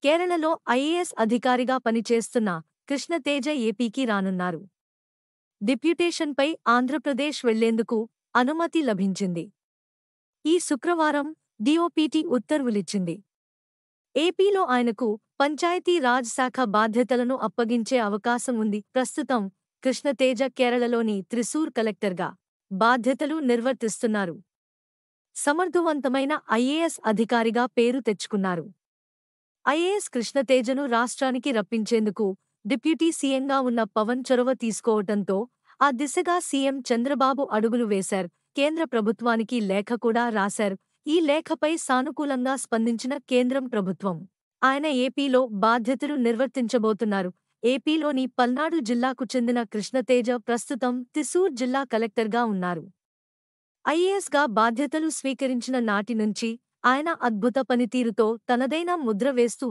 కేరళలో ఐఏఎస్ అధికారిగా పనిచేస్తున్న కృష్ణతేజ ఏపీకి రానున్నారు. డిప్యూటేషన్పై ఆంధ్రప్రదేశ్ వెళ్లేందుకు అనుమతి లభించింది. ఈ శుక్రవారం డీఓపీటీ ఉత్తర్వులిచ్చింది. ఏపీలో ఆయనకు పంచాయతీ రాజ్ శాఖ బాధ్యతలను అప్పగించే అవకాశం ఉంది. ప్రస్తుతం కృష్ణతేజ కేరళలోని త్రిశూర్ కలెక్టర్గా బాధ్యతలు నిర్వర్తిస్తున్నారు. సమర్థవంతమైన ఐఏఎస్ అధికారిగా పేరు తెచ్చుకున్నారు. ఐఏఎస్ కృష్ణతేజను రాష్ట్రానికి రప్పించేందుకు డిప్యూటీ సీఎంగా ఉన్న పవన్ చొరవ తీసుకోవటంతో ఆ దిశగా సీఎం చంద్రబాబు అడుగులు వేశారు. కేంద్ర ప్రభుత్వానికి లేఖ కూడా రాశారు. ఈ లేఖపై సానుకూలంగా స్పందించిన కేంద్రం ప్రభుత్వం ఆయన ఏపీలో బాధ్యతలు నిర్వర్తించబోతున్నారు. ఏపీలోని పల్నాడు జిల్లాకు చెందిన కృష్ణతేజ ప్రస్తుతం త్రిశూర్ జిల్లా కలెక్టర్గా ఉన్నారు. ఐఏఎస్గా బాధ్యతలు స్వీకరించిన నాటి నుంచి ఆయన అద్భుత పనితీరుతో తనదైన ముద్ర వేస్తూ